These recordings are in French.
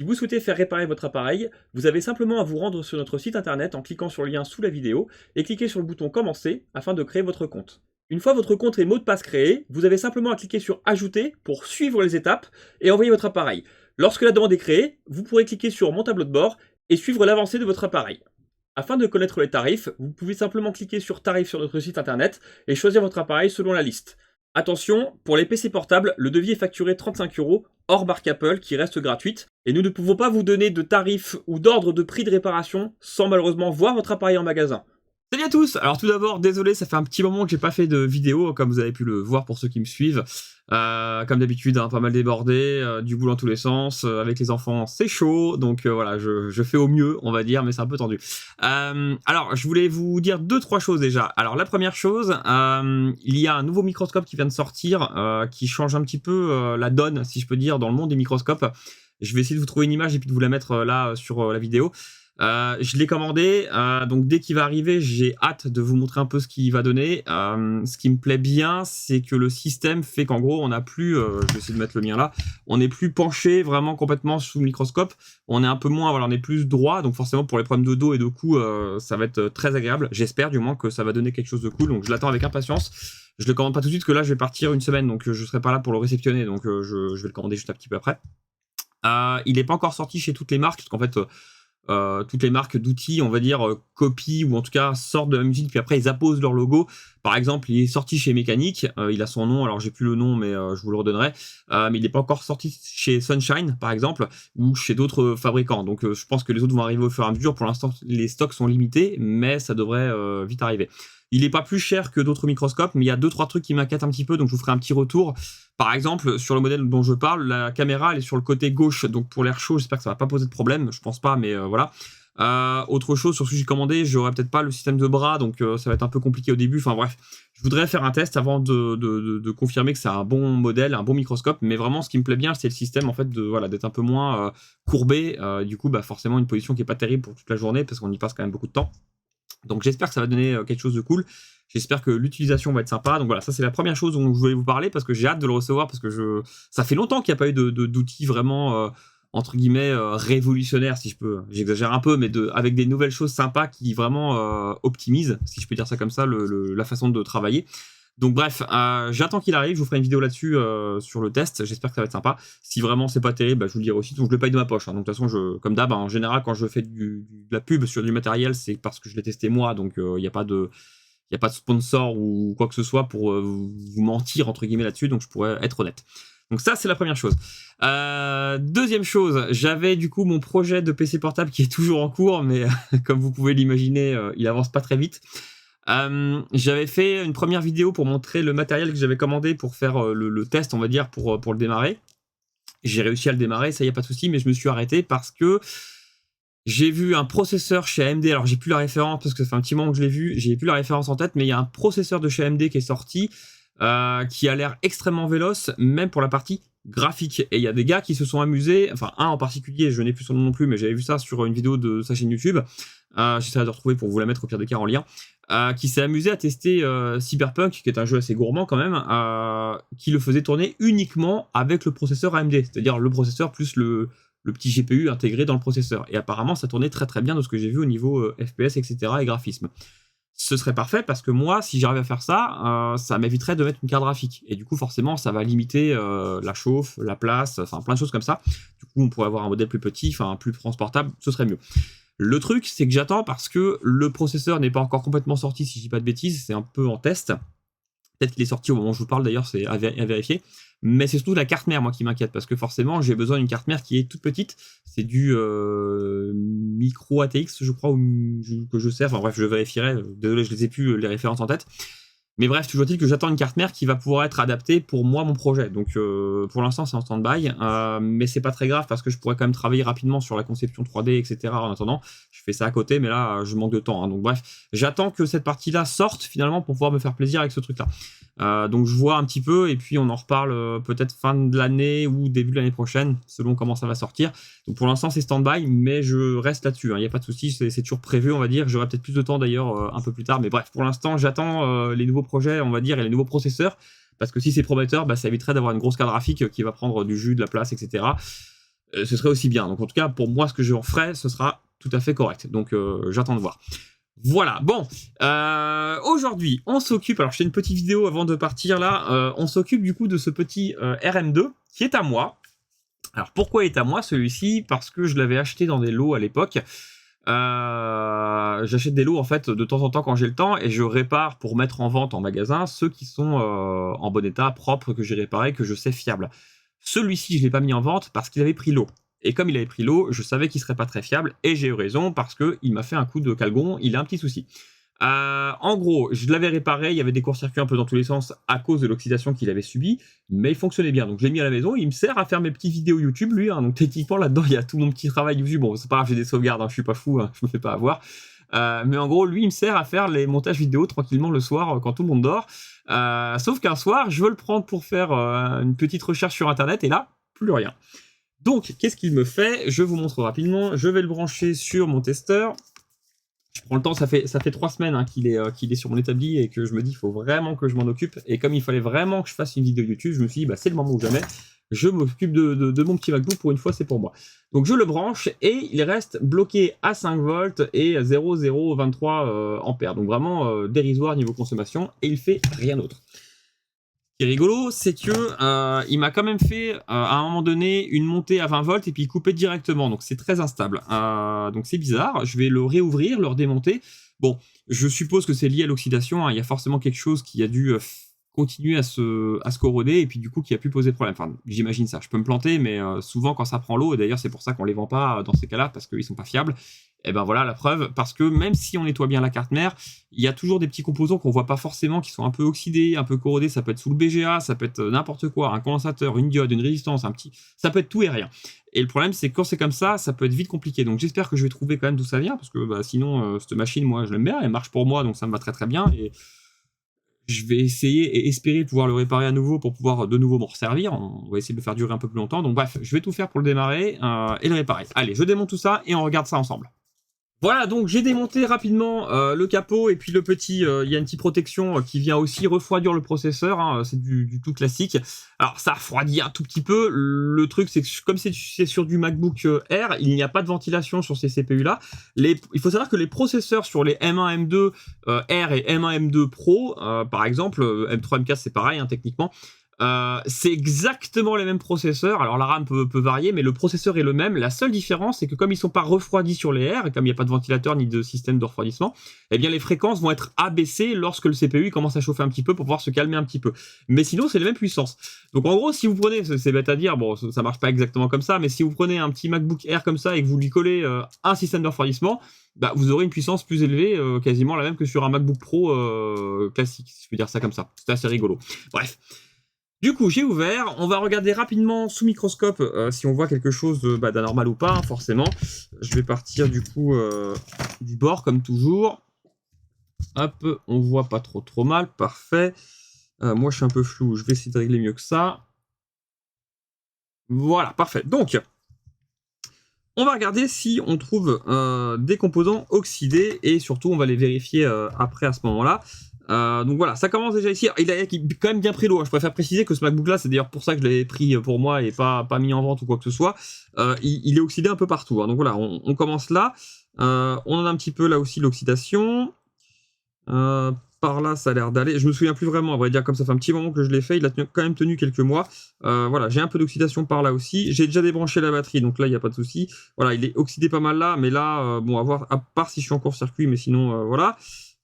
vous souhaitez faire réparer votre appareil, vous avez simplement à vous rendre sur notre site internet en cliquant sur le lien sous la vidéo et cliquer sur le bouton Commencer afin de créer votre compte. Une fois votre compte et mot de passe créés, vous avez simplement à cliquer sur Ajouter pour suivre les étapes et envoyer votre appareil. Lorsque la demande est créée, vous pourrez cliquer sur Mon tableau de bord et suivre l'avancée de votre appareil. Afin de connaître les tarifs, vous pouvez simplement cliquer sur Tarifs sur notre site internet et choisir votre appareil selon la liste. Attention, pour les PC portables, le devis est facturé 35 € hors marque Apple qui reste gratuite et nous ne pouvons pas vous donner de tarifs ou d'ordre de prix de réparation sans malheureusement voir votre appareil en magasin. Salut à tous. Alors tout d'abord, désolé, ça fait un petit moment que j'ai pas fait de vidéo, comme vous avez pu le voir pour ceux qui me suivent. Comme d'habitude, pas mal débordé, du boulot dans tous les sens, avec les enfants c'est chaud, donc voilà, je fais au mieux, on va dire, mais c'est un peu tendu. Alors, je voulais vous dire 2-3 choses déjà. Alors la première chose, il y a un nouveau microscope qui vient de sortir, qui change un petit peu la donne, si je peux dire, dans le monde des microscopes. Je vais essayer de vous trouver une image et puis de vous la mettre là sur la vidéo. Je l'ai commandé, donc dès qu'il va arriver, j'ai hâte de vous montrer un peu ce qu'il va donner. Ce qui me plaît bien, c'est que le système fait qu'en gros, on n'a plus, je vais essayer de mettre le mien là, on n'est plus penché vraiment complètement sous le microscope. On est un peu moins, voilà, on est plus droit, donc forcément pour les problèmes de dos et de cou, ça va être très agréable. J'espère du moins que ça va donner quelque chose de cool, donc je l'attends avec impatience. Je le commande pas tout de suite, parce que là je vais partir une semaine, donc je serai pas là pour le réceptionner, donc je vais le commander juste un petit peu après. Il n'est pas encore sorti chez toutes les marques, parce qu'en fait toutes les marques d'outils, on va dire, copient ou en tout cas sortent de la musique, puis après ils apposent leur logo. Par exemple, il est sorti chez Mécanique, il a son nom, alors j'ai plus le nom, mais je vous le redonnerai. Mais il n'est pas encore sorti chez Sunshine, par exemple, ou chez d'autres fabricants. Donc je pense que les autres vont arriver au fur et à mesure. Pour l'instant, les stocks sont limités, mais ça devrait vite arriver. Il n'est pas plus cher que d'autres microscopes, mais il y a 2-3 trucs qui m'inquiètent un petit peu, donc je vous ferai un petit retour. Par exemple, sur le modèle dont je parle, la caméra elle est sur le côté gauche, donc pour l'air chaud, j'espère que ça va pas poser de problème, je pense pas, mais voilà. Autre chose, sur ce que j'ai commandé, j'aurai peut-être pas le système de bras, donc ça va être un peu compliqué au début, enfin bref. Je voudrais faire un test avant de confirmer que c'est un bon modèle, un bon microscope, mais vraiment ce qui me plaît bien, c'est le système en fait voilà, d'être un peu moins courbé, du coup bah forcément une position qui est pas terrible pour toute la journée, parce qu'on y passe quand même beaucoup de temps. Donc j'espère que ça va donner quelque chose de cool. J'espère que l'utilisation va être sympa. Donc voilà, ça c'est la première chose dont je voulais vous parler parce que j'ai hâte de le recevoir parce que ça fait longtemps qu'il n'y a pas eu d'outils vraiment entre guillemets révolutionnaires, si je peux. J'exagère un peu, mais avec des nouvelles choses sympas qui vraiment optimisent, si je peux dire ça comme ça, la façon de travailler. Donc bref, j'attends qu'il arrive, je vous ferai une vidéo là-dessus sur le test, j'espère que ça va être sympa. Si vraiment c'est pas terrible, bah, je vous le dirai aussi, donc je le paye de ma poche. Hein. Donc de toute façon, comme d'hab, en général, quand je fais de la pub sur du matériel, c'est parce que je l'ai testé moi, donc il n'y a pas de sponsor ou quoi que ce soit pour vous mentir, entre guillemets, là-dessus, donc je pourrais être honnête. Donc ça, c'est la première chose. Deuxième chose, j'avais du coup mon projet de PC portable qui est toujours en cours, mais comme vous pouvez l'imaginer, il avance pas très vite. J'avais fait une première vidéo pour montrer le matériel que j'avais commandé pour faire le test, on va dire, pour le démarrer. J'ai réussi à le démarrer, ça y a pas de souci, mais je me suis arrêté parce que j'ai vu un processeur chez AMD, alors j'ai plus la référence parce que ça fait un petit moment que je l'ai vu, j'ai plus la référence en tête, mais il y a un processeur de chez AMD qui est sorti, qui a l'air extrêmement véloce, même pour la partie graphique. Et il y a des gars qui se sont amusés, enfin un en particulier, je n'ai plus son nom non plus, mais j'avais vu ça sur une vidéo de sa chaîne YouTube, j'essaierai de retrouver pour vous la mettre au pire des cas en lien, qui s'est amusé à tester Cyberpunk, qui est un jeu assez gourmand quand même, qui le faisait tourner uniquement avec le processeur AMD, c'est-à-dire le processeur plus le petit GPU intégré dans le processeur. Et apparemment, ça tournait très très bien de ce que j'ai vu au niveau FPS, etc. et graphisme. Ce serait parfait parce que moi, si j'arrive à faire ça, ça m'éviterait de mettre une carte graphique. Et du coup, forcément, ça va limiter la chauffe, la place, enfin plein de choses comme ça. Du coup, on pourrait avoir un modèle plus petit, enfin plus transportable, ce serait mieux. Le truc, c'est que j'attends parce que le processeur n'est pas encore complètement sorti, si je dis pas de bêtises, c'est un peu en test. Peut-être qu'il est sorti au moment où je vous parle, d'ailleurs, c'est à vérifier. Mais c'est surtout la carte mère, moi, qui m'inquiète, parce que forcément, j'ai besoin d'une carte mère qui est toute petite. C'est du micro ATX, je crois, que je sais. Enfin bref, je vérifierai. Désolé, je les ai plus les références en tête. Mais bref, toujours est-il que j'attends une carte mère qui va pouvoir être adaptée pour moi, mon projet. Donc pour l'instant, c'est en stand-by. Mais c'est pas très grave parce que je pourrais quand même travailler rapidement sur la conception 3D, etc. En attendant, je fais ça à côté, mais là, je manque de temps. Hein. Donc bref, j'attends que cette partie-là sorte finalement pour pouvoir me faire plaisir avec ce truc-là. Donc je vois un petit peu et puis on en reparle peut-être fin de l'année ou début de l'année prochaine selon comment ça va sortir. Donc pour l'instant c'est stand-by mais je reste là-dessus, il n'y a pas de souci, c'est toujours prévu on va dire. J'aurai peut-être plus de temps d'ailleurs un peu plus tard, mais bref pour l'instant j'attends les nouveaux projets on va dire et les nouveaux processeurs parce que si c'est prometteur bah, ça éviterait d'avoir une grosse carte graphique qui va prendre du jus, de la place, etc. ce serait aussi bien. Donc en tout cas, pour moi, ce que je en ferai, ce sera tout à fait correct. Donc j'attends de voir. Voilà, bon, aujourd'hui, on s'occupe, alors je fais une petite vidéo avant de partir là, on s'occupe du coup de ce petit RM2 qui est à moi. Alors pourquoi il est à moi celui-ci? Parce que je l'avais acheté dans des lots à l'époque. J'achète des lots en fait de temps en temps quand j'ai le temps et je répare pour mettre en vente en magasin ceux qui sont en bon état, propres, que j'ai réparés, que je sais fiables. Celui-ci, je l'ai pas mis en vente parce qu'il avait pris l'eau. Et comme il avait pris l'eau, je savais qu'il serait pas très fiable et j'ai eu raison parce qu'il m'a fait un coup de calgon, il a un petit souci. En gros, je l'avais réparé, il y avait des courts-circuits un peu dans tous les sens à cause de l'oxydation qu'il avait subi, mais il fonctionnait bien. Donc je l'ai mis à la maison, il me sert à faire mes petites vidéos YouTube, lui. Donc techniquement, là-dedans, il y a tout mon petit travail YouTube. Bon, c'est pas grave, j'ai des sauvegardes, je suis pas fou, je me fais pas avoir. Mais en gros, lui, il me sert à faire les montages vidéo tranquillement le soir quand tout le monde dort. Sauf qu'un soir, je veux le prendre pour faire une petite recherche sur Internet, et là, plus rien. Donc, qu'est-ce qu'il me fait? Je vous montre rapidement. Je vais le brancher sur mon testeur. Je prends le temps, ça fait 3 semaines qu'il est sur mon établi et que je me dis il faut vraiment que je m'en occupe. Et comme il fallait vraiment que je fasse une vidéo YouTube, je me suis dit c'est le moment ou jamais. Je m'occupe de mon petit MacBook, pour une fois c'est pour moi. Donc je le branche et il reste bloqué à 5 volts et à 0,023 ampères. Donc vraiment dérisoire niveau consommation et il fait rien d'autre. Ce qui est rigolo, c'est que il m'a quand même fait à un moment donné une montée à 20 volts et puis il coupait directement, donc c'est très instable. Donc c'est bizarre, je vais le réouvrir, le redémonter. Bon, je suppose que c'est lié à l'oxydation, il y a forcément quelque chose qui a dû continuer à se corroder et puis du coup qui a pu poser problème. Enfin, j'imagine ça, je peux me planter, mais souvent quand ça prend l'eau, et d'ailleurs c'est pour ça qu'on les vend pas dans ces cas-là, parce qu'ils sont pas fiables, et ben voilà la preuve, parce que même si on nettoie bien la carte mère, il y a toujours des petits composants qu'on voit pas forcément, qui sont un peu oxydés, un peu corrodés, ça peut être sous le BGA, ça peut être n'importe quoi, un condensateur, une diode, une résistance, ça peut être tout et rien. Et le problème, c'est que quand c'est comme ça peut être vite compliqué. Donc j'espère que je vais trouver quand même d'où ça vient, parce que sinon, cette machine, moi, je l'aime bien, elle marche pour moi, donc ça me va très très bien, et je vais essayer et espérer pouvoir le réparer à nouveau pour pouvoir de nouveau m'en resservir. On va essayer de le faire durer un peu plus longtemps. Donc bref, je vais tout faire pour le démarrer et le réparer. Allez, je démonte tout ça et on regarde ça ensemble. Voilà, donc j'ai démonté rapidement le capot et puis le petit, il y a une petite protection qui vient aussi refroidir le processeur, c'est du tout classique. Alors ça refroidit un tout petit peu, le truc c'est que comme c'est sur du MacBook Air, il n'y a pas de ventilation sur ces CPU là. Il faut savoir que les processeurs sur les M1, M2 Air et M1, M2 Pro, par exemple, M3, M4 c'est pareil techniquement, c'est exactement les mêmes processeurs. Alors la RAM peut varier, mais le processeur est le même. La seule différence, c'est que comme ils sont pas refroidis sur les R, et comme il n'y a pas de ventilateur ni de système de refroidissement, eh bien les fréquences vont être abaissées lorsque le CPU commence à chauffer un petit peu pour pouvoir se calmer un petit peu. Mais sinon, c'est les mêmes puissances. Donc en gros, si vous prenez, c'est bête à dire, bon, ça marche pas exactement comme ça, mais si vous prenez un petit MacBook Air comme ça et que vous lui collez un système de refroidissement, vous aurez une puissance plus élevée, quasiment la même que sur un MacBook Pro classique, si je peux dire ça comme ça. C'est assez rigolo. Bref. Du coup, j'ai ouvert, on va regarder rapidement sous microscope si on voit quelque chose d'anormal ou pas, forcément. Je vais partir du coup du bord, comme toujours. Hop, on voit pas trop mal, parfait. Moi, je suis un peu flou, je vais essayer de régler mieux que ça. Voilà, parfait. Donc, on va regarder si on trouve des composants oxydés, et surtout, on va les vérifier après à ce moment-là. Donc voilà, ça commence déjà ici. Il a quand même bien pris l'eau. Je préfère préciser que ce MacBook là, c'est d'ailleurs pour ça que je l'avais pris pour moi et pas mis en vente ou quoi que ce soit. Il est oxydé un peu partout. Donc voilà, on commence là. On en a un petit peu là aussi l'oxydation. Par là, ça a l'air d'aller. Je me souviens plus vraiment, à vrai dire, comme ça fait un petit moment que je l'ai fait. Il a quand même tenu quelques mois. Voilà, j'ai un peu d'oxydation par là aussi. J'ai déjà débranché la batterie, donc là, il n'y a pas de souci. Voilà, il est oxydé pas mal là, mais là, bon, à voir, à part si je suis en court-circuit, mais sinon, voilà.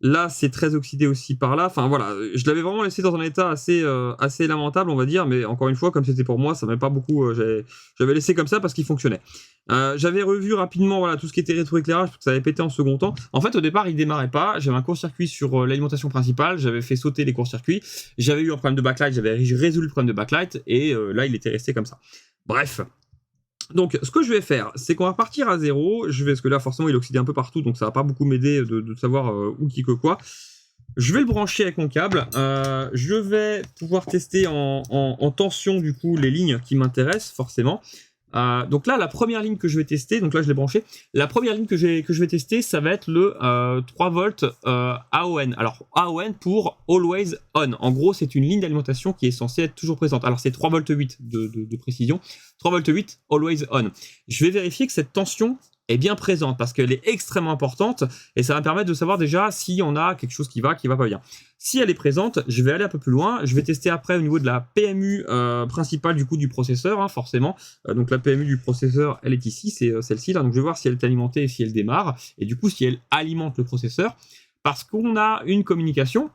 Là, c'est très oxydé aussi par là. Enfin, voilà, je l'avais vraiment laissé dans un état assez lamentable, on va dire. Mais encore une fois, comme c'était pour moi, ça m'avait pas beaucoup... j'avais laissé comme ça parce qu'il fonctionnait. J'avais revu rapidement voilà, tout ce qui était rétroéclairage, parce que ça avait pété en second temps. En fait, au départ, il démarrait pas. J'avais un court-circuit sur l'alimentation principale. J'avais fait sauter les courts-circuits. J'avais eu un problème de backlight. J'avais résolu le problème de backlight. Et là, il était resté comme ça. Bref. Donc, ce que je vais faire, c'est qu'on va partir à zéro. Parce que là, forcément, il est oxydé un peu partout, donc ça va pas beaucoup m'aider de savoir où qui que quoi. Je vais le brancher avec mon câble. Je vais pouvoir tester en tension, du coup, les lignes qui m'intéressent, forcément. Donc là, la première ligne que je vais tester, donc là je l'ai branché, la première ligne que je vais tester, ça va être le 3 volts AON. Alors AON pour Always On. En gros, c'est une ligne d'alimentation qui est censée être toujours présente. Alors c'est 3 volts 8 de précision. 3 volts 8 Always On. Je vais vérifier que cette tension est bien présente parce qu'elle est extrêmement importante et ça va me permettre de savoir déjà si on a quelque chose qui va pas bien. Si elle est présente, je vais aller un peu plus loin. Je vais tester après au niveau de la PMU principale du coup du processeur, hein, forcément. Donc la PMU du processeur, elle est ici, c'est celle-ci là. Donc je vais voir si elle est alimentée et si elle démarre. Et du coup, si elle alimente le processeur, parce qu'on a une communication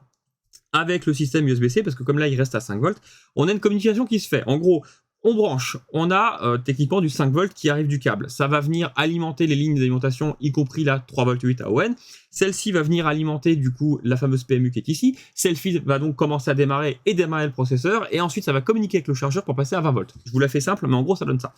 avec le système USB-C, parce que comme là il reste à 5 volts, on a une communication qui se fait. En gros, on branche, on a techniquement du 5 volts qui arrive du câble. Ça va venir alimenter les lignes d'alimentation, y compris la 3 volts 8 AON. Celle-ci va venir alimenter du coup la fameuse PMU qui est ici. Celle-ci va donc commencer à démarrer et démarrer le processeur. Et ensuite, ça va communiquer avec le chargeur pour passer à 20 volts. Je vous la fais simple, mais en gros, ça donne ça.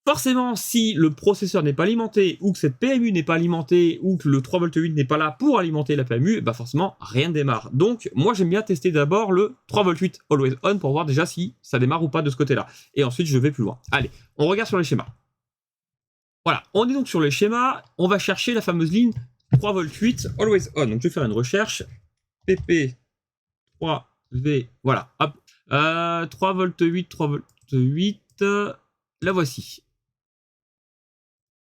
Forcément, si le processeur n'est pas alimenté, ou que cette PMU n'est pas alimentée, ou que le 3 volts 8 n'est pas là pour alimenter la PMU, bah forcément, rien ne démarre. Donc, moi, j'aime bien tester d'abord le 3 volts 8 Always On pour voir déjà si ça démarre ou pas de ce côté-là. Et ensuite, je vais plus loin. Allez, on regarde sur les schémas. Voilà, on est donc sur les schémas. On va chercher la fameuse ligne 3 volts 8 Always On. Donc, je vais faire une recherche. PP 3V, voilà, hop. 3 volts 8, 3 volts 8, la voici.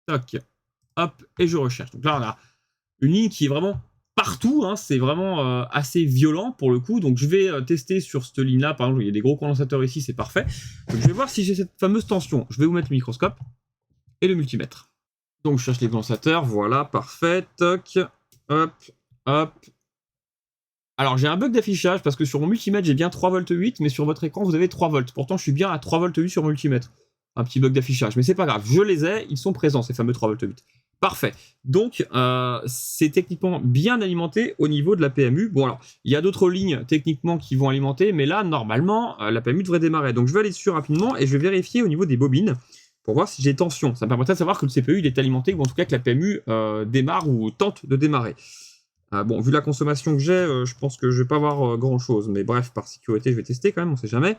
Toc, hop, et je recherche. Donc là, on a une ligne qui est vraiment partout, hein, c'est vraiment assez violent pour le coup. Donc je vais tester sur cette ligne-là, par exemple, il y a des gros condensateurs ici, c'est parfait. Donc je vais voir si j'ai cette fameuse tension. Je vais vous mettre le microscope et le multimètre. Donc je cherche les condensateurs, voilà, parfait, toc, hop, hop. Alors j'ai un bug d'affichage parce que sur mon multimètre j'ai bien 3 volts 8, mais sur votre écran vous avez 3 volts. Pourtant je suis bien à 3 volts 8 sur mon multimètre. Un petit bug d'affichage, mais c'est pas grave, je les ai, ils sont présents ces fameux 3 volts 8. Parfait. Donc c'est techniquement bien alimenté au niveau de la PMU. Bon alors, il y a d'autres lignes techniquement qui vont alimenter, mais là normalement la PMU devrait démarrer. Donc je vais aller dessus rapidement et je vais vérifier au niveau des bobines pour voir si j'ai tension. Ça me permettra de savoir que le CPU il est alimenté ou en tout cas que la PMU démarre ou tente de démarrer. Bon, vu la consommation que j'ai, je pense que je vais pas avoir grand chose, mais bref, par sécurité je vais tester quand même, on sait jamais.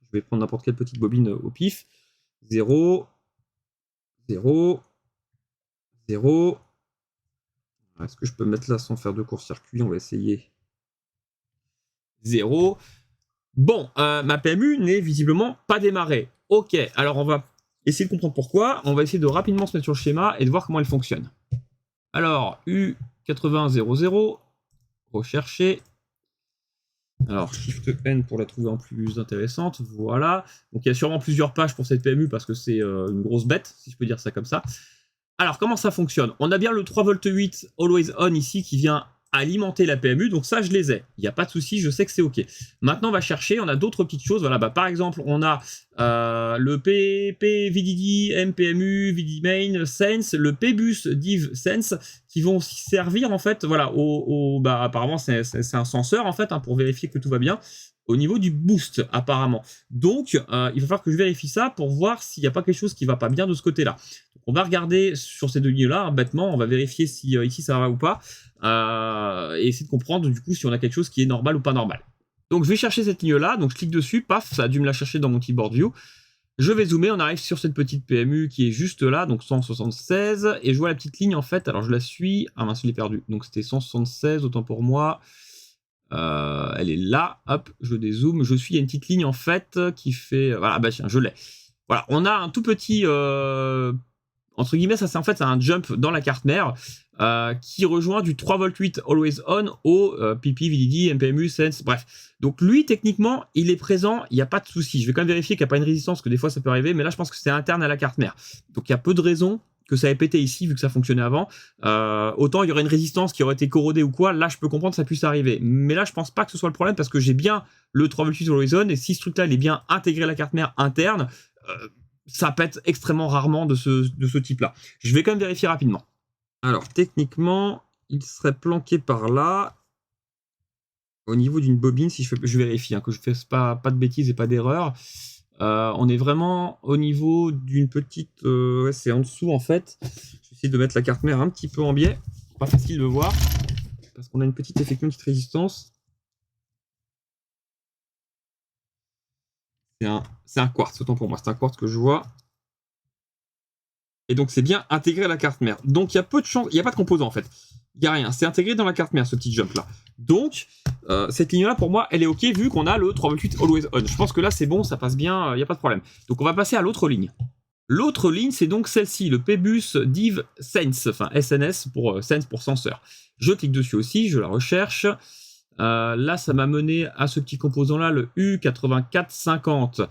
Je vais prendre n'importe quelle petite bobine au pif. 0, 0, 0. Est-ce que je peux mettre là sans faire de court-circuit? On va essayer. 0. Bon, ma PMU n'est visiblement pas démarrée. Ok, alors on va essayer de comprendre pourquoi. On va essayer de rapidement se mettre sur le schéma et de voir comment elle fonctionne. Alors, U8000, rechercher. Alors, Shift N pour la trouver en plus intéressante, voilà. Donc il y a sûrement plusieurs pages pour cette PMU parce que c'est une grosse bête, si je peux dire ça comme ça. Alors, comment ça fonctionne? On a bien le 3 volts 8 Always On ici qui vient alimenter la PMU, donc ça je les ai. Il n'y a pas de souci, je sais que c'est OK. Maintenant, on va chercher, on a d'autres petites choses. Voilà, bah, par exemple, on a le PP, VDD, MPMU, VDD Main, Sense, le PBus Div Sense, qui vont servir en fait, voilà, bah, apparemment c'est un senseur en fait, hein, pour vérifier que tout va bien, au niveau du boost apparemment. Donc, il va falloir que je vérifie ça pour voir s'il n'y a pas quelque chose qui va pas bien de ce côté-là. On va regarder sur ces deux lignes-là, hein, bêtement, on va vérifier si ici ça va ou pas, et essayer de comprendre du coup si on a quelque chose qui est normal ou pas normal. Donc je vais chercher cette ligne-là, donc je clique dessus, paf, ça a dû me la chercher dans mon keyboard view. Je vais zoomer, on arrive sur cette petite PMU qui est juste là, donc 176, et je vois la petite ligne en fait, alors je la suis, ah mince, je l'ai perdu, donc c'était 176, autant pour moi. Elle est là, hop, je dézoome, je suis, il y a une petite ligne en fait qui fait, voilà, bah tiens, je l'ai. Voilà, on a un tout petit, entre guillemets, ça c'est en fait un jump dans la carte mère qui rejoint du 3 volts 8 Always On au PP, VDD, MPMU, Sense, bref. Donc lui, techniquement, il est présent, il n'y a pas de souci. Je vais quand même vérifier qu'il n'y a pas une résistance, parce que des fois ça peut arriver, mais là je pense que c'est interne à la carte mère. Donc il y a peu de raisons que ça ait pété ici, vu que ça fonctionnait avant. Autant il y aurait une résistance qui aurait été corrodée ou quoi, là je peux comprendre que ça puisse arriver. Mais là je pense pas que ce soit le problème, parce que j'ai bien le 3 volts 8 Always On, et si ce truc-là il est bien intégré à la carte mère interne, ça pète extrêmement rarement de ce type-là. Je vais quand même vérifier rapidement. Alors, techniquement, il serait planqué par là, au niveau d'une bobine, si je vérifie, hein, que je ne fasse pas de bêtises et pas d'erreur. On est vraiment au niveau d'une petite... ouais, c'est en dessous, en fait. J'essaie de mettre la carte mère un petit peu en biais. Pas facile de voir, parce qu'on a une petite résistance. C'est un quartz, autant pour moi. C'est un quartz que je vois. Et donc, c'est bien intégré à la carte mère. Donc, il y a peu de chance. Il n'y a pas de composant, en fait. Il n'y a rien. C'est intégré dans la carte mère, ce petit jump-là. Donc, cette ligne-là, pour moi, elle est OK, vu qu'on a le 3V8 Always On. Je pense que là, c'est bon, ça passe bien, il n'y a pas de problème. Donc, on va passer à l'autre ligne. L'autre ligne, c'est donc celle-ci, le Pebus Div Sense, enfin SNS pour Sense pour senseur. Je clique dessus aussi, je la recherche. Là, ça m'a mené à ce petit composant-là, le U8450.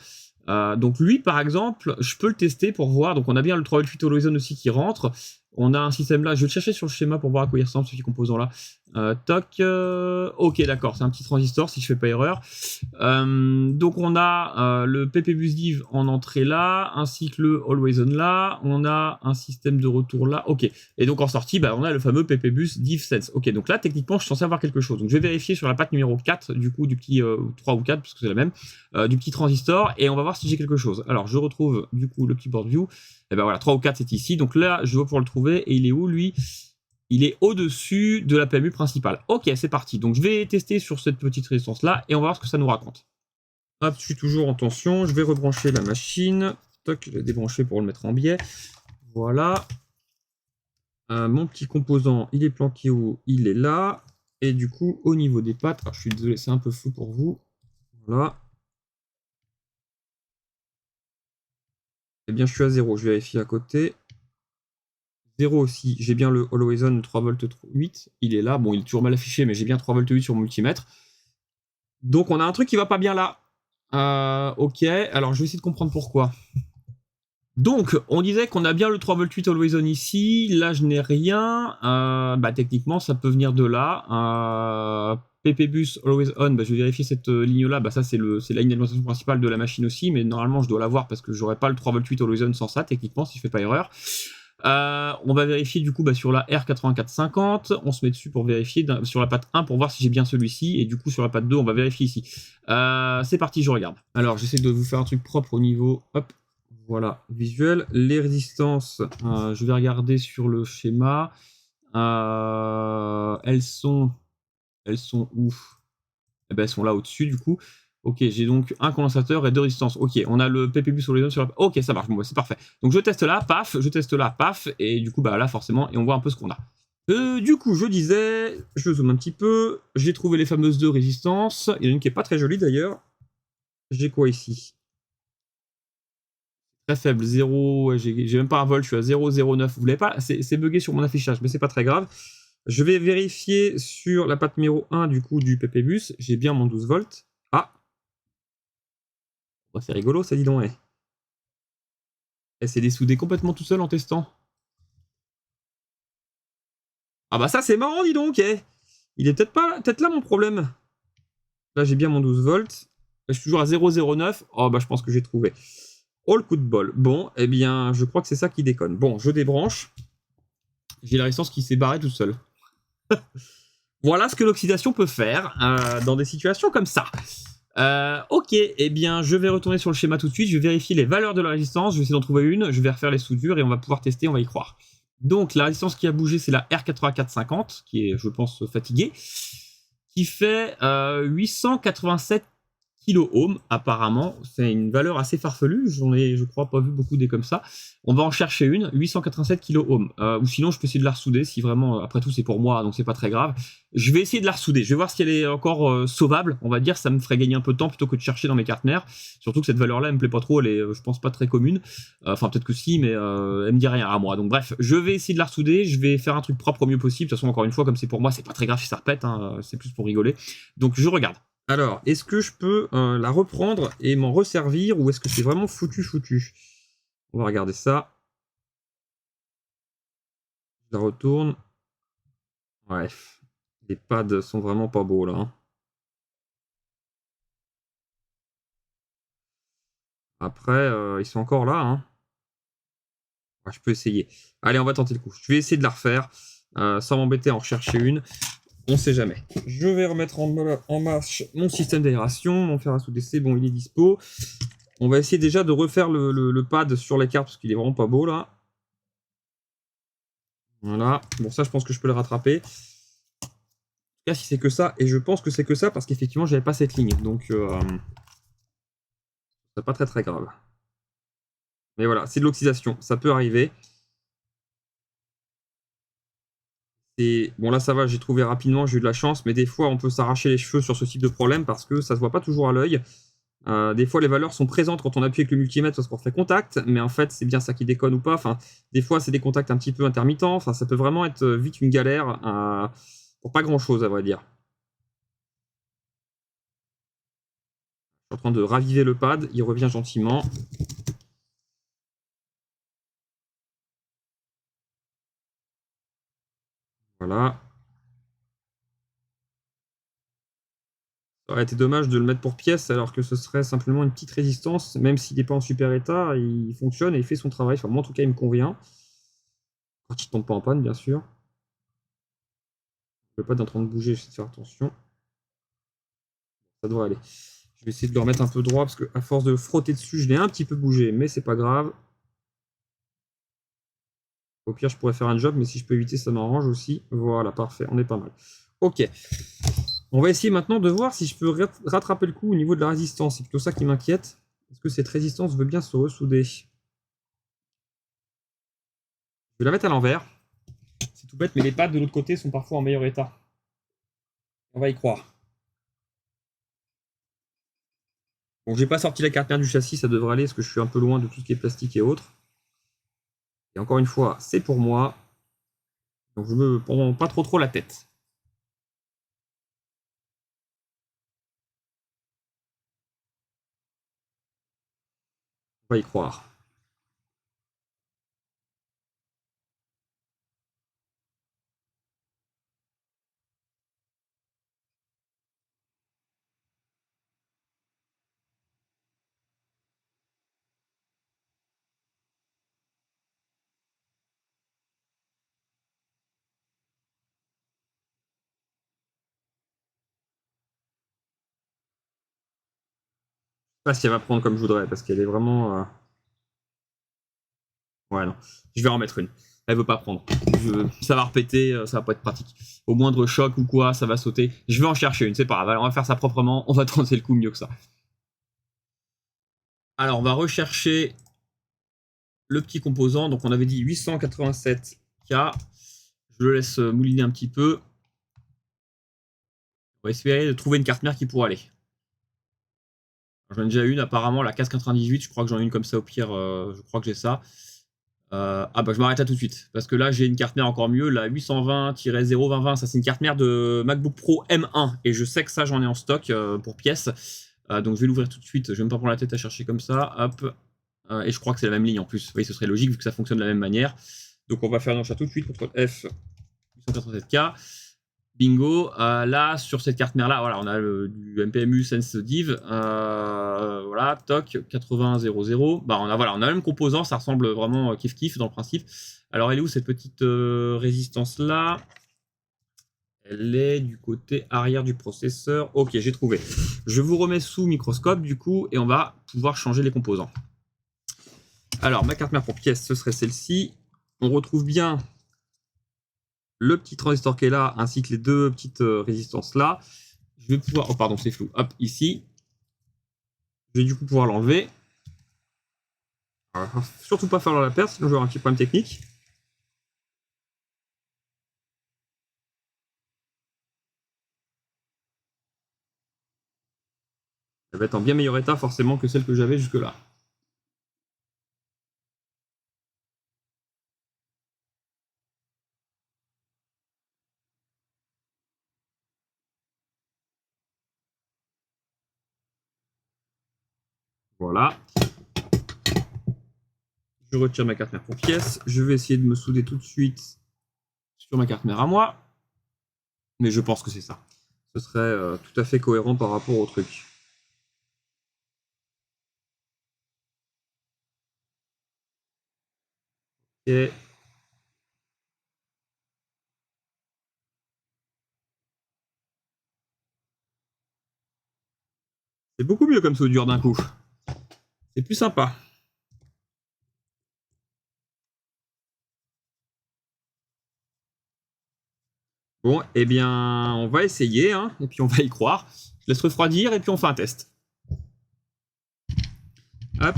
Donc lui, par exemple, je peux le tester pour voir. Donc on a bien le 3V8 Always On aussi qui rentre. On a un système là, je vais le chercher sur le schéma pour voir à quoi il ressemble ce petit composant là. Ok, d'accord, c'est un petit transistor si je fais pas erreur. Donc on a le PPBus Div en entrée là, ainsi que le Always On là. On a un système de retour là. Ok. Et donc en sortie, bah, on a le fameux PPBus Div Sense. Ok, donc là techniquement je suis censé avoir quelque chose. Donc je vais vérifier sur la patte numéro 4 du coup du petit 3 ou 4 parce que c'est la même, du petit transistor et on va voir si j'ai quelque chose. Alors je retrouve du coup le petit board view. Et ben voilà, 3 ou 4 c'est ici. Donc là je vais pouvoir le trouver et il est où lui? Il est au-dessus de la PMU principale. Ok, c'est parti. Donc je vais tester sur cette petite résistance là et on va voir ce que ça nous raconte. Hop, je suis toujours en tension. Je vais rebrancher la machine. Toc, je vais débrancher pour le mettre en biais. Voilà. Mon petit composant, il est planqué où? Il est là. Et du coup, au niveau des pattes, alors je suis désolé, c'est un peu flou pour vous. Voilà. Eh bien, je suis à 0. Je vérifie à côté. 0 aussi, j'ai bien le Always On 3V8, il est là, bon il est toujours mal affiché mais j'ai bien 3V8 sur mon multimètre. Donc on a un truc qui va pas bien là. Ok, alors je vais essayer de comprendre pourquoi. Donc on disait qu'on a bien le 3V8 Always On ici, là je n'ai rien, bah techniquement ça peut venir de là. PPBus Always On, bah, je vais vérifier cette ligne là, bah ça c'est la ligne d'alimentation principale de la machine aussi, mais normalement je dois l'avoir parce que j'aurais pas le 3V8 Always On sans ça techniquement si je fais pas erreur. On va vérifier du coup bah, sur la R8450, on se met dessus pour vérifier sur la patte 1 pour voir si j'ai bien celui-ci, et du coup sur la patte 2 on va vérifier ici. C'est parti, je regarde. Alors j'essaie de vous faire un truc propre au niveau, hop, voilà, visuel. Les résistances, je vais regarder sur le schéma. Elles sont où? Eh ben, elles sont là au-dessus du coup. Ok, j'ai donc un condensateur et deux résistances. Ok, on a le PPBus sur les deux sur la... Ok, ça marche, bon, c'est parfait. Donc je teste là, paf, je teste là, paf, et du coup, bah là, forcément, et on voit un peu ce qu'on a. Du coup, je disais, je zoome un petit peu, j'ai trouvé les fameuses deux résistances. Il y en a une qui est pas très jolie d'ailleurs. J'ai quoi ici? Très faible, 0, j'ai même pas un volt, je suis à 0,09. Vous voulez pas? C'est bugué sur mon affichage, mais c'est pas très grave. Je vais vérifier sur la patte numéro 1 du coup du PPBus. J'ai bien mon 12 volts. Ah, oh, c'est rigolo, ça, dis donc. Elle s'est dessoudée complètement tout seul en testant. Ah bah ça, c'est marrant, dis donc. Il est peut-être là mon problème. Là, j'ai bien mon 12 volts. Je suis toujours à 0,09. Oh bah je pense que j'ai trouvé. Oh le coup de bol. Bon, eh bien, je crois que c'est ça qui déconne. Bon, je débranche. J'ai la résistance qui s'est barrée toute seule. Voilà ce que l'oxydation peut faire dans des situations comme ça. Ok, eh bien je vais retourner sur le schéma tout de suite, je vais vérifier les valeurs de la résistance, je vais essayer d'en trouver une, je vais refaire les soudures et on va pouvoir tester, on va y croire. Donc la résistance qui a bougé c'est la R8450, qui est je pense fatiguée, qui fait 887 kOhm apparemment, c'est une valeur assez farfelue, j'en ai je crois pas vu beaucoup des comme ça. On va en chercher une, 887 kOhm, ou sinon je peux essayer de la ressouder si vraiment, après tout c'est pour moi donc c'est pas très grave. Je vais essayer de la ressouder, je vais voir si elle est encore sauvable, on va dire, ça me ferait gagner un peu de temps plutôt que de chercher dans mes cartes mères, surtout que cette valeur là elle me plaît pas trop, elle est je pense pas très commune, enfin peut-être que si mais elle me dit rien à moi, donc bref, je vais essayer de la ressouder, je vais faire un truc propre au mieux possible, de toute façon encore une fois comme c'est pour moi c'est pas très grave si ça repète, hein, c'est plus pour rigoler, donc je regarde. Alors, est-ce que je peux la reprendre et m'en resservir ou est-ce que c'est vraiment foutu? On va regarder ça. Je la retourne. Ouais, les pads sont vraiment pas beaux là. Hein. Après, ils sont encore là. Hein. Ouais, je peux essayer. Allez, on va tenter le coup. Je vais essayer de la refaire sans m'embêter à en rechercher une. On sait jamais. Je vais remettre en marche mon système d'aération, mon fer à souder, c'est bon, il est dispo. On va essayer déjà de refaire le pad sur les cartes parce qu'il est vraiment pas beau là. Voilà. Bon, ça, je pense que je peux le rattraper. En tout cas, si c'est que ça, et je pense que c'est que ça parce qu'effectivement, j'avais pas cette ligne. Donc, C'est pas très très grave. Mais voilà, c'est de l'oxydation, ça peut arriver. Et bon là ça va, j'ai trouvé rapidement, j'ai eu de la chance, mais des fois on peut s'arracher les cheveux sur ce type de problème parce que ça se voit pas toujours à l'œil. Des fois les valeurs sont présentes quand on appuie avec le multimètre parce qu'on fait contact, mais en fait c'est bien ça qui déconne ou pas. Enfin, des fois c'est des contacts un petit peu intermittents, enfin ça peut vraiment être vite une galère pour pas grand chose à vrai dire. Je suis en train de raviver le pad, il revient gentiment. Voilà. Ça aurait été dommage de le mettre pour pièce alors que ce serait simplement une petite résistance, même s'il n'est pas en super état, il fonctionne et il fait son travail. Enfin, moi en tout cas il me convient. Quand il tombe pas en panne bien sûr. Le pad est en train de bouger, j'essaie de faire attention. Ça devrait aller. Je vais essayer de le remettre un peu droit parce qu'à force de frotter dessus, je l'ai un petit peu bougé, mais c'est pas grave. Au pire, je pourrais faire un job, mais si je peux éviter, ça m'arrange aussi. Voilà, parfait, on est pas mal. Ok. On va essayer maintenant de voir si je peux rattraper le coup au niveau de la résistance. C'est plutôt ça qui m'inquiète. Est-ce que cette résistance veut bien se ressouder? Je vais la mettre à l'envers. C'est tout bête, mais les pads de l'autre côté sont parfois en meilleur état. On va y croire. Bon, j'ai pas sorti la carte mère du châssis, ça devrait aller parce que je suis un peu loin de tout ce qui est plastique et autres. Et encore une fois, c'est pour moi. Donc je me prends pas trop la tête. On va y croire. Pas si elle va prendre comme je voudrais, parce qu'elle est vraiment. Ouais, non. Je vais en mettre une. Elle veut pas prendre. Ça va repéter, ça va pas être pratique. Au moindre choc ou quoi, ça va sauter. Je vais en chercher une, c'est pas grave. Alors, on va faire ça proprement, on va tenter le coup mieux que ça. Alors, on va rechercher le petit composant. Donc, on avait dit 887K. Je le laisse mouliner un petit peu. On va espérer de trouver une carte mère qui pourra aller. J'en ai déjà une, apparemment, la 1598. Je crois que j'en ai une comme ça au pire. Je crois que j'ai ça. Ah bah je m'arrête là tout de suite parce que là j'ai une carte mère encore mieux, la 820-02020, ça c'est une carte mère de MacBook Pro M1 et je sais que ça j'en ai en stock pour pièces, donc je vais l'ouvrir tout de suite, je vais même pas prendre la tête à chercher comme ça, hop, et je crois que c'est la même ligne en plus, oui ce serait logique vu que ça fonctionne de la même manière, donc on va faire un achat tout de suite, CTRL F, 887K, bingo, là sur cette carte mère là, voilà on a du MPMU Sense Div, voilà, toc, 8000, bah on a le même composant, ça ressemble vraiment kiff kiff dans le principe. Alors elle est où cette petite résistance là? Elle est du côté arrière du processeur. Ok, j'ai trouvé. Je vous remets sous microscope du coup et on va pouvoir changer les composants. Alors ma carte mère pour pièce, ce serait celle-ci. On retrouve bien le petit transistor qui est là, ainsi que les deux petites résistances là. Je vais pouvoir... Oh pardon, c'est flou. Hop, ici. Je vais du coup pouvoir l'enlever. Surtout pas faire la perte, sinon je vais avoir un petit problème technique. Elle va être en bien meilleur état forcément que celle que j'avais jusque-là. Voilà. Je retire ma carte mère pour pièce. Je vais essayer de me souder tout de suite sur ma carte mère à moi. Mais je pense que c'est ça. Ce serait tout à fait cohérent par rapport au truc. Ok. C'est beaucoup mieux comme soudure d'un coup. C'est plus sympa. Bon, eh bien, on va essayer, hein, et puis on va y croire. Je laisse refroidir et puis on fait un test. Hop.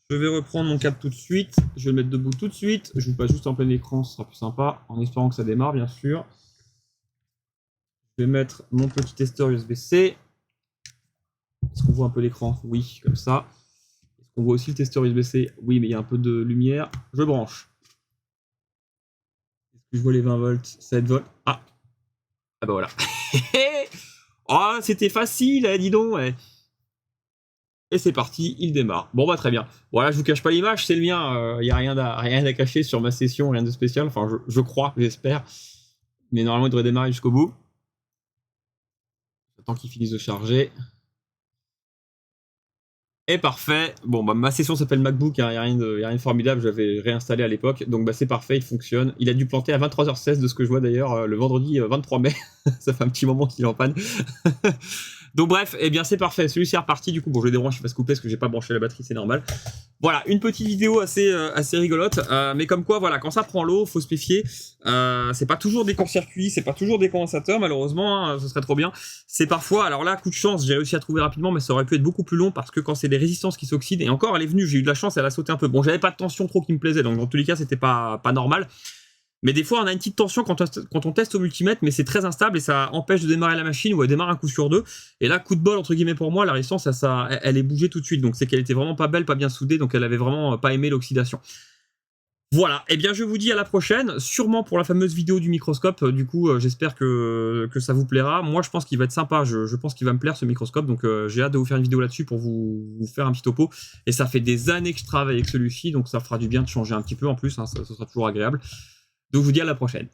Je vais reprendre mon câble tout de suite. Je vais le mettre debout tout de suite. Je vous passe juste en plein écran, ce sera plus sympa, en espérant que ça démarre, bien sûr. Je vais mettre mon petit testeur USB-C. Est-ce qu'on voit un peu l'écran? Oui, comme ça. Est-ce qu'on voit aussi le testeur USB-C? Oui, mais il y a un peu de lumière. Je branche. Est-ce que je vois les 20 volts, 7 volts? Ah bah voilà. Oh, c'était facile, dis donc. Ouais. Et c'est parti, il démarre. Bon bah très bien. Voilà, je vous cache pas l'image, c'est le mien. Il n'y a rien à cacher sur ma session, rien de spécial. Enfin, je crois, j'espère. Mais normalement, il devrait démarrer jusqu'au bout. J'attends qu'il finisse de charger. Et parfait. Bon, bah ma session s'appelle MacBook, hein. Il n'y a rien de formidable, j'avais réinstallé à l'époque. Donc bah c'est parfait, il fonctionne. Il a dû planter à 23h16 de ce que je vois d'ailleurs, le vendredi 23 mai. Ça fait un petit moment qu'il est en panne. Donc bref, eh bien c'est parfait, celui-ci est reparti, du coup, bon je le débranche, il va se couper parce que j'ai pas branché la batterie, c'est normal. Voilà, une petite vidéo assez rigolote, mais comme quoi, voilà, quand ça prend l'eau, faut se méfier. C'est pas toujours des courts-circuits, c'est pas toujours des condensateurs, malheureusement, hein, ce serait trop bien. C'est parfois, alors là, coup de chance, j'ai réussi à trouver rapidement, mais ça aurait pu être beaucoup plus long parce que quand c'est des résistances qui s'oxydent, et encore, elle est venue, j'ai eu de la chance, elle a sauté un peu. Bon, j'avais pas de tension trop qui me plaisait, donc dans tous les cas, c'était pas normal. Mais des fois, on a une petite tension quand on teste au multimètre, mais c'est très instable et ça empêche de démarrer la machine ou elle démarre un coup sur deux. Et là, coup de bol, entre guillemets, pour moi, la résistance, elle est bougée tout de suite. Donc, c'est qu'elle était vraiment pas belle, pas bien soudée, donc elle avait vraiment pas aimé l'oxydation. Voilà, et bien je vous dis à la prochaine, sûrement pour la fameuse vidéo du microscope. Du coup, j'espère que ça vous plaira. Moi, je pense qu'il va être sympa, je pense qu'il va me plaire ce microscope, donc j'ai hâte de vous faire une vidéo là-dessus pour vous faire un petit topo. Et ça fait des années que je travaille avec celui-ci, donc ça fera du bien de changer un petit peu en plus, hein, ça sera toujours agréable. Donc je vous dis à la prochaine.